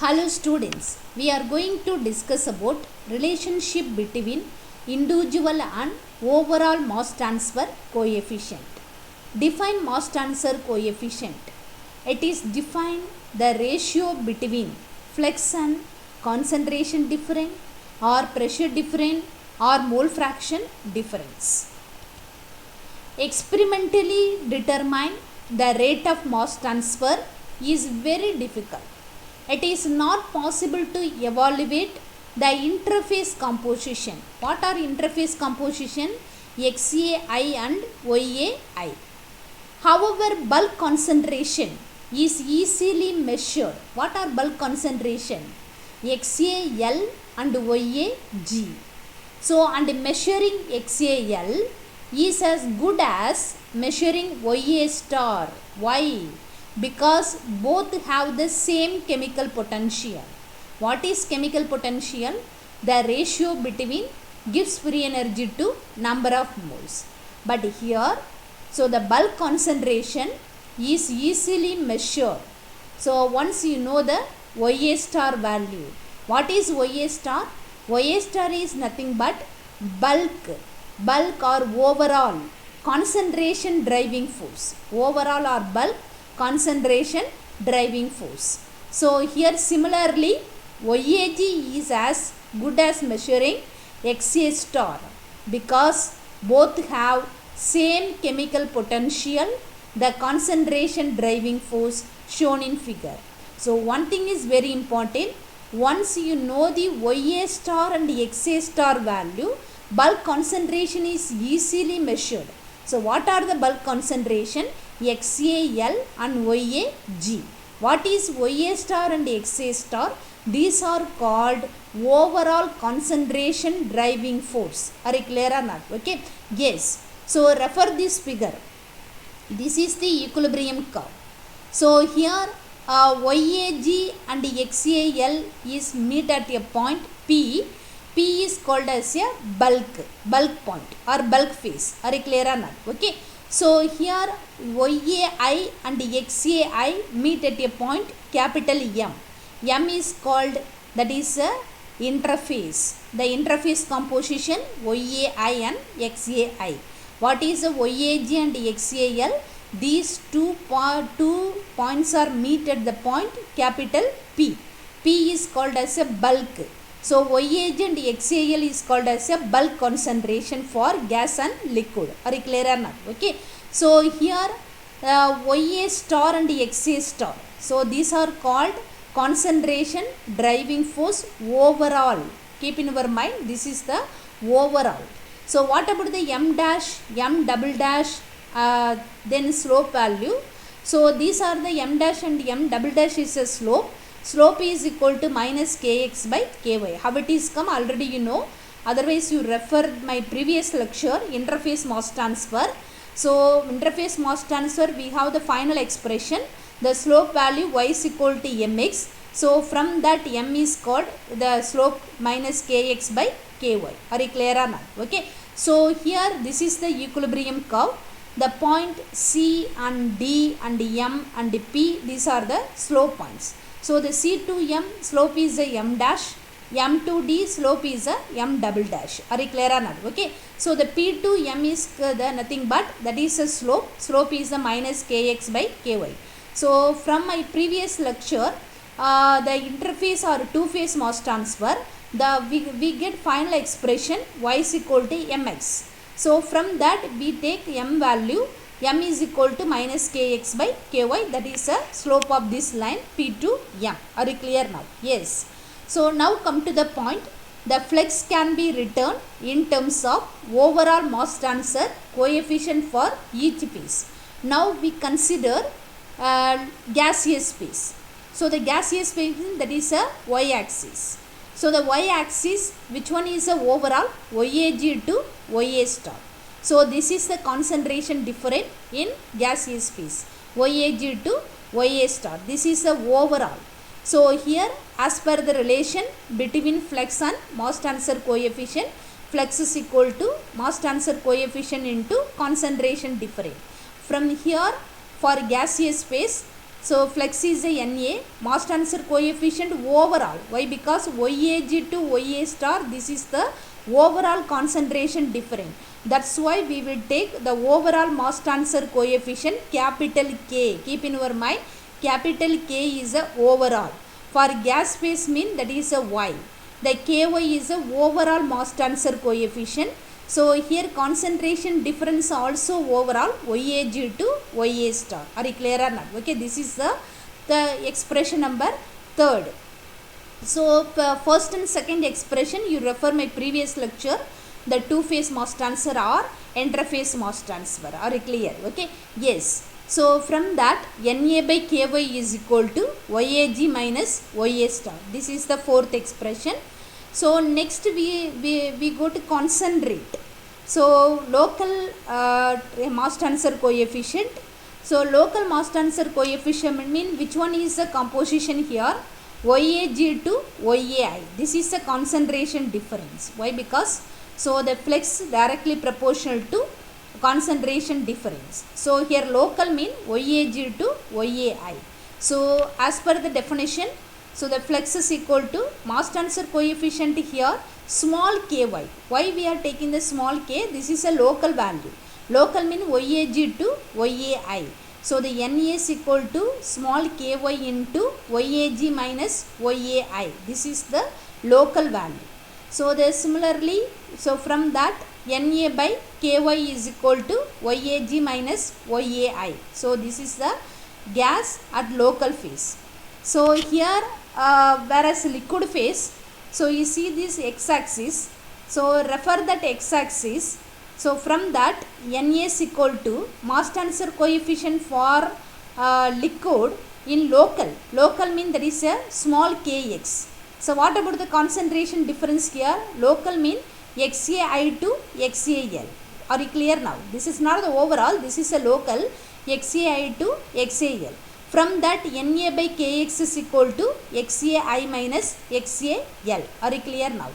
Hello students, we are going to discuss about relationship between individual and overall mass transfer coefficient. Define mass transfer coefficient. It is defined the ratio between flux and concentration difference or pressure difference or mole fraction difference. Experimentally determine the rate of mass transfer is very difficult. It is not possible to evaluate the interface composition. What are interface composition? XAI and YAI. However, bulk concentration is easily measured. What are bulk concentration? XAL and YAG. So, and measuring XAL is as good as measuring YA star. Why? Because both have the same chemical potential. What is chemical potential? The ratio between Gibbs free energy to number of moles. But here, so the bulk concentration is easily measured. So once you know the YA star value. What is YA star? YA star is nothing but bulk or overall concentration driving force. Overall or bulk concentration driving force. So here similarly YAG is as good as measuring XA star because both have same chemical potential, the concentration driving force shown in figure. So one thing is very important, once you know the YA star and XA star value, bulk concentration is easily measured. So what are the bulk concentration? XAL and YAG. What is YA star and XA star? These are called overall concentration driving force. Are you clear or not? Okay. Yes. So refer this figure. This is the equilibrium curve. So here YAG and XAL is meet at a point P. P is called as a bulk point or bulk phase. Are you clear or not? Okay. So here YAI and XAI meet at a point capital M. M is called, that is a interface. The interface composition YAI and XAI. What is the YAG and XAL? These two points are meet at the point capital P. P is called as a bulk. So YAG and XAL is called as a bulk concentration for gas and liquid. Are you clear or not? Okay. So here YA star and XA star. So these are called concentration driving force overall. Keep in your mind, this is the overall. So what about the M dash, M double dash, then slope value? So these are the M dash and M double dash is a slope. Slope is equal to minus kx by ky. How it is come already you know. Otherwise you refer my previous lecture, interface mass transfer. So interface mass transfer, we have the final expression. The slope value y is equal to mx. So from that m is called the slope minus kx by ky. Are you clear or not? Okay. So here this is the equilibrium curve. The point C and D and M and P, these are the slope points. So the C to M slope is a M dash, M to D slope is a M double dash. Are you clear or not? Okay. So the P to M is the nothing but that is a slope. Slope is a minus kx by ky. So from my previous lecture, the interface or two-phase mass transfer, we get final expression y is equal to mx. So from that we take m value. M is equal to minus kx by ky, that is a slope of this line P to M. Are you clear now? Yes. So now come to the point, the flux can be written in terms of overall mass transfer coefficient for each phase. Now we consider gaseous phase. So the gaseous phase, that is a y-axis. So the y-axis, which one is a overall? YAG to YA star. So this is the concentration difference in gaseous phase, YAG to YA star. This is the overall. So here as per the relation between flux and mass transfer coefficient, flux is equal to mass transfer coefficient into concentration difference. From here for gaseous phase, So flex is a NA, mass transfer coefficient overall. Why? Because YAG to YA star, this is the overall concentration difference. That's why we will take the overall mass transfer coefficient capital K. Keep in your mind, capital K is a overall. For gas phase mean that is a Y. The KY is a overall mass transfer coefficient. So here concentration difference also overall YAG to YA star. Are you clear or not? Okay, this is the expression number 3rd. So first and second expression you refer my previous lecture. The two phase mass transfer or interphase mass transfer. Are you clear? Okay. Yes. So from that NA by KY is equal to YAG minus YA star. This is the fourth expression. So next we go to concentrate. So local mass transfer coefficient. So local mass transfer coefficient mean which one is the composition here? YAG to YAI. This is the concentration difference. Why? Because so the flex directly proportional to concentration difference. So here local mean YAG to YAI. So as per the definition, so the flex is equal to mass transfer coefficient here small ky. Why we are taking the small k? This is a local value. Local mean YAG to YAI. So the NA is equal to small ky into YAG minus YAI. This is the local value. So the similarly, so from that NA by KY is equal to YAG minus YAI. So this is the gas at local phase. So here whereas liquid phase, so you see this x-axis, so refer that x-axis. So from that NA is equal to mass transfer coefficient for liquid in local. Local mean there is a small kx. So what about the concentration difference here? Local mean XAI to XAL. Are you clear now? This is not the overall, this is a local XAI to XAL. From that NA by Kx is equal to XAI minus XAL. Are you clear now?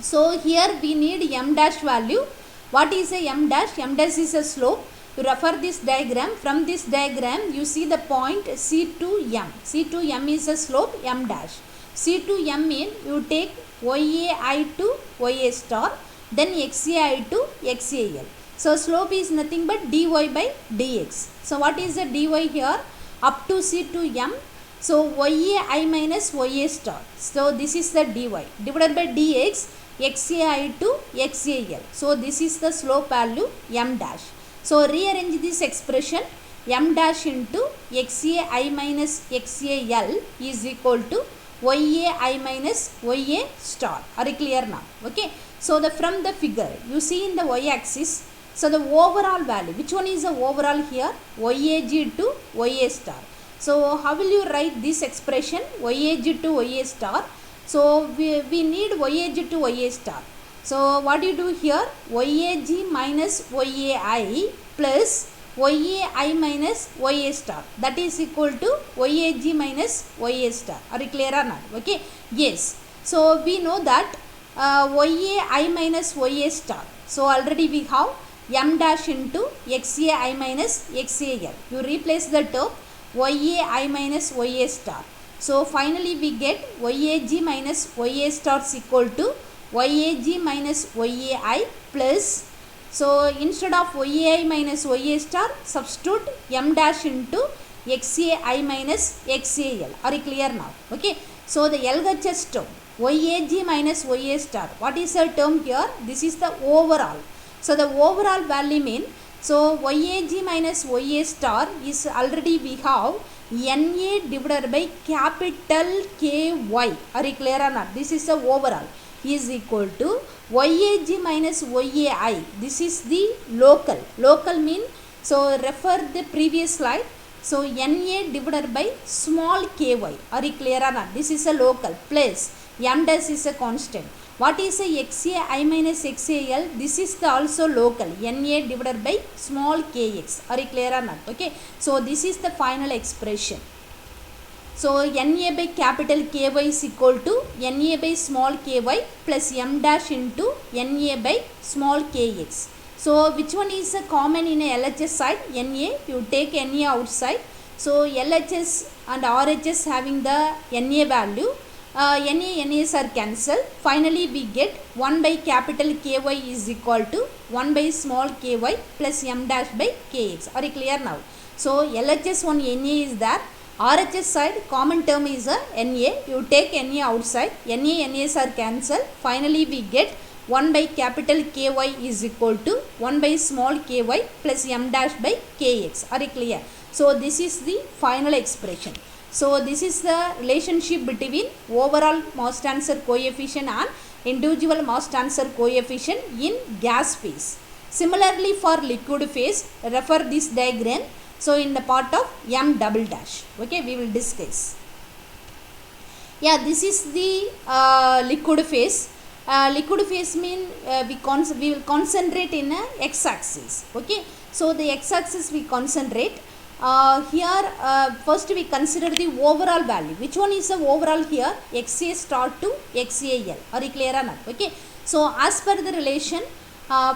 So here we need M dash value. What is a M dash? M dash is a slope. You refer this diagram. From this diagram you see the point C to M. C to M is a slope M dash. C to M mean you take YAI to YA star, then XAI to XAL. So slope is nothing but dy by dx. So what is the dy here? Up to C to M. So YAI minus YA star. So this is the dy divided by dx, XAI to XAL. So this is the slope value M dash. So rearrange this expression. M dash into XAI minus XAL is equal to YAI minus YA star. Are you clear now? Okay. So from the figure you see in the y axis, so the overall value, which one is the overall here? YAG to YA star. So how will you write this expression? YAG to YA star. So we need YAG to YA star. So what do you do here? YAG minus YAI plus YAI minus YA star. That is equal to YAG minus YA star. Are you clear or not? Okay. Yes. So we know that YAI minus YA star. So already we have M dash into XAI minus XAL. You replace the term YAI minus YA star. So finally we get YAG minus YA star is equal to YAG minus YAI plus, so instead of YAI minus YA star substitute M dash into XAI minus XAL. Are you clear now? Okay. So the LHS term YAG minus YA star. What is the term here? This is the overall. So the overall value mean, so YAG minus YA star is already we have NA divided by capital KY. Are you clear or not? This is the overall is equal to YAG minus YAI. This is the local. Local mean, so refer the previous slide. So NA divided by small ky. Are you clear or not? This is a local plus M dash is a constant. What is a XAI minus XAL? This is the also local. NA divided by small kx. Are you clear or not? Okay. So this is the final expression. So NA by capital KY is equal to NA by small ky plus M dash into NA by small kx. So which one is common in a LHS side? NA. You take NA outside. So LHS and RHS having the Na value, NAs are cancelled. Finally we get 1 by capital Ky is equal to 1 by small ky plus m dash by kx. Are you clear now? So LHS on Na is there. RHS side common term is a Na. You take Na outside. Nas are cancelled. Finally we get 1 by capital Ky is equal to 1 by small ky plus m dash by kx. Are you clear? So this is the final expression. So this is the relationship between overall mass transfer coefficient and individual mass transfer coefficient in gas phase. Similarly for liquid phase, refer this diagram. So in the part of m double dash, okay, we will discuss. Yeah, this is the liquid phase. Liquid phase mean we will concentrate in a x-axis. Okay, so the x-axis we concentrate. Here first we consider the overall value. Which one is the overall here? XA star to XAL. Are you clear or not? Okay. So as per the relation,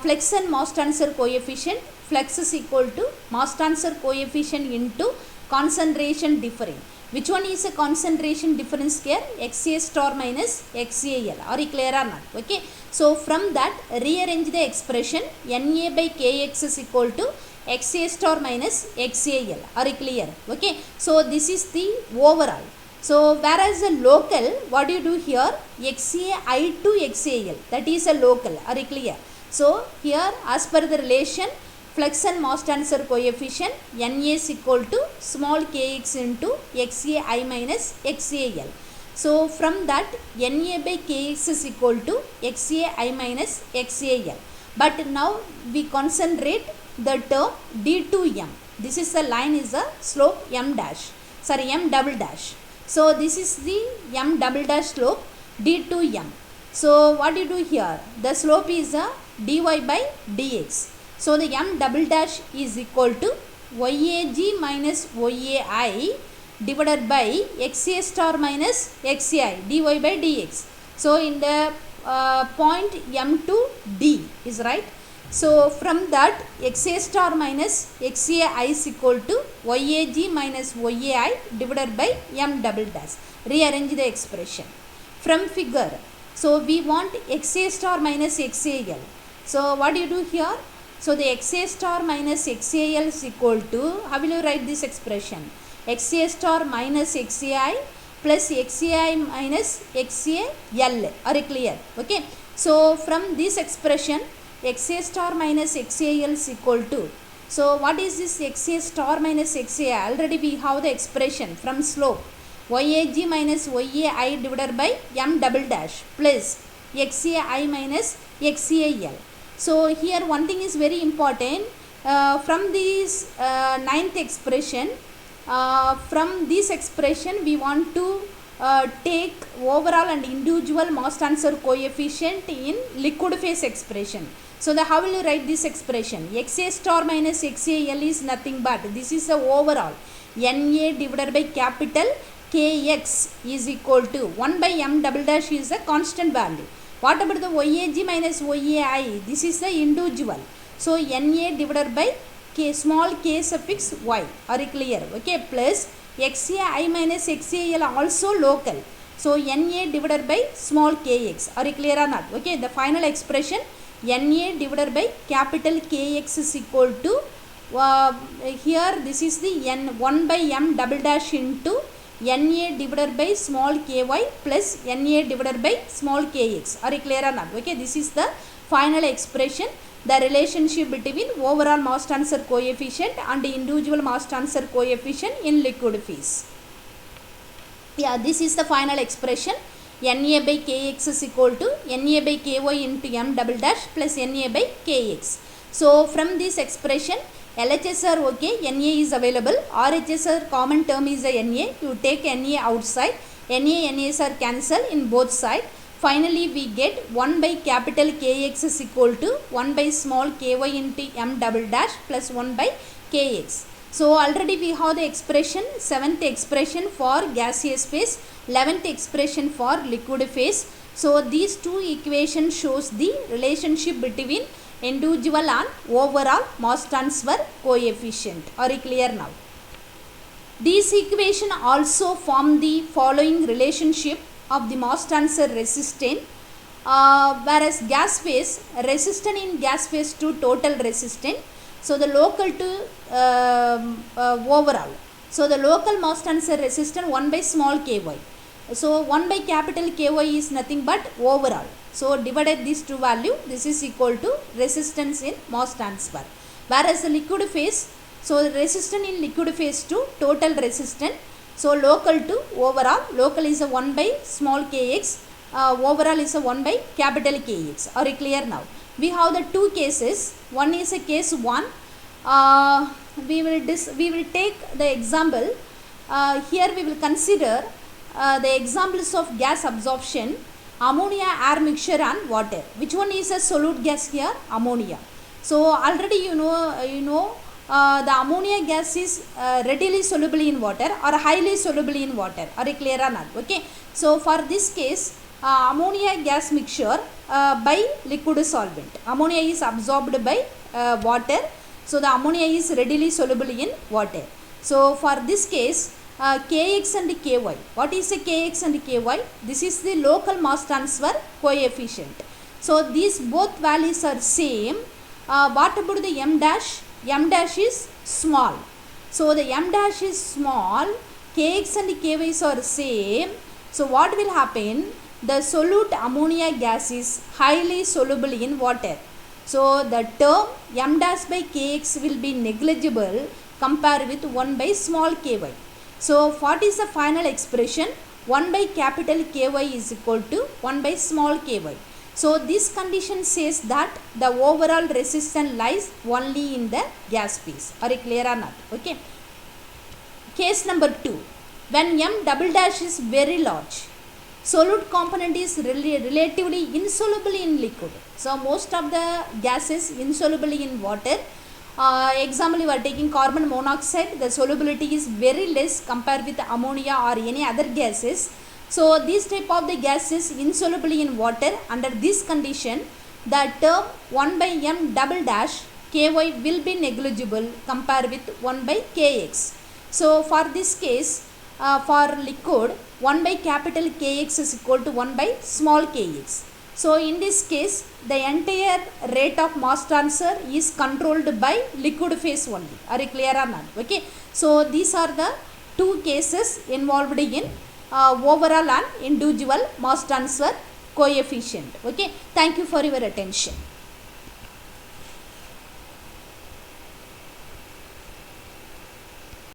flux and mass transfer coefficient, flux is equal to mass transfer coefficient into concentration difference. Which one is a concentration difference here? XA star minus XAL. Are you clear or not? Okay. So from that rearrange the expression. Na by Kx is equal to XA star minus XAL. Are you clear? Okay. So this is the overall. So whereas a local, what do you do here? XAI to XAL. That is a local. Are you clear? So here as per the relation, flux and mass transfer coefficient Na is equal to small kx into XAI minus XAL. So from that Na by Kx is equal to XAI minus XAL. But now we concentrate the term d2m. This is the line is a slope m double dash. So this is the m double dash slope d2m. So what do you do here? The slope is a dy by dx. So the m double dash is equal to YAG minus YAI divided by XA star minus XAI dy by dx. So in the point m to d is right. So from that XA star minus XAI is equal to YAG minus YAI divided by m double dash. Rearrange the expression. From figure, so we want XA star minus XAL. So what do you do here? So the XA star minus XAL is equal to, how will you write this expression? XA star minus XAI plus XAI minus XAL. Are you clear? Okay. So from this expression, XA star minus XAL is equal to, so what is this XA star minus XAI? Already we have the expression from slope. YAG minus YAI divided by m double dash plus XAI minus XAL. So here one thing is very important. From this ninth expression, from this expression we want to take overall and individual mass transfer coefficient in liquid phase expression. So the how will you write this expression? XA star minus XAL is nothing but, this is the overall. Na divided by capital Kx is equal to 1 by m double dash is a constant value. What about the YAG minus YAI? This is the individual. So Na divided by k small k suffix y. Are you clear? Okay. Plus XAI minus XAL also local. So Na divided by small kx. Are you clear or not? Okay. The final expression Na divided by capital Kx is equal to here this is the n 1 by m double dash into Na divided by small ky plus Na divided by small kx. Are you clear or not? Okay, this is the final expression, the relationship between overall mass transfer coefficient and individual mass transfer coefficient in liquid phase. Yeah, this is the final expression. Na by Kx is equal to Na by Ky into m double dash plus Na by Kx. So from this expression, LHS are okay, Na is available, RHS are common term is a Na, you take Na outside, Nas are cancelled in both sides. Finally we get 1 by capital Kx is equal to 1 by small ky into m double dash plus 1 by Kx. So already we have the expression, 7th expression for gaseous phase, 11th expression for liquid phase. So these two equations shows the relationship between individual and overall mass transfer coefficient. Are you clear now? These equation also form the following relationship of the mass transfer resistance, whereas gas phase resistance in gas phase to total resistance, so the local to overall, so the local mass transfer resistance 1 by small ky, so 1 by capital ky is nothing but overall, so divided these two value, this is equal to resistance in mass transfer. Whereas the liquid phase, so the resistance in liquid phase to total resistance, so local to overall, local is a 1 by small kx, overall is a 1 by capital Kx. Are you clear now? We have the two cases. One is a case 1. We will take the example. Here we will consider the examples of gas absorption, ammonia, air mixture and water. Which one is a solute gas here? Ammonia. So already you know the ammonia gas is readily soluble in water or highly soluble in water. Are you clear or not? Okay. So for this case, ammonia gas mixture by liquid solvent. Ammonia is absorbed by water. So the ammonia is readily soluble in water. So for this case, Kx and Ky. What is the Kx and Ky? This is the local mass transfer coefficient. So these both values are same. What about the m dash? M dash is small. So the m dash is small. Kx and Ky are same. So what will happen? The solute ammonia gas is highly soluble in water. So the term m dash by Kx will be negligible compared with 1 by small ky. So what is the final expression? 1 by capital Ky is equal to 1 by small ky. So this condition says that the overall resistance lies only in the gas phase. Are you clear or not? Okay. Case number 2. When m double dash is very large, solute component is relatively insoluble in liquid. So most of the gases insoluble in water. Example, you are taking carbon monoxide, the solubility is very less compared with ammonia or any other gases. So this type of the gas is insoluble in water. Under this condition, the term 1 by m double dash ky will be negligible compared with 1 by kx. So for this case, for liquid, 1 by capital Kx is equal to 1 by small kx. So in this case, the entire rate of mass transfer is controlled by liquid phase only. Are you clear or not? Okay. So these are the two cases involved in overall and individual mass transfer coefficient. Okay. Thank you for your attention.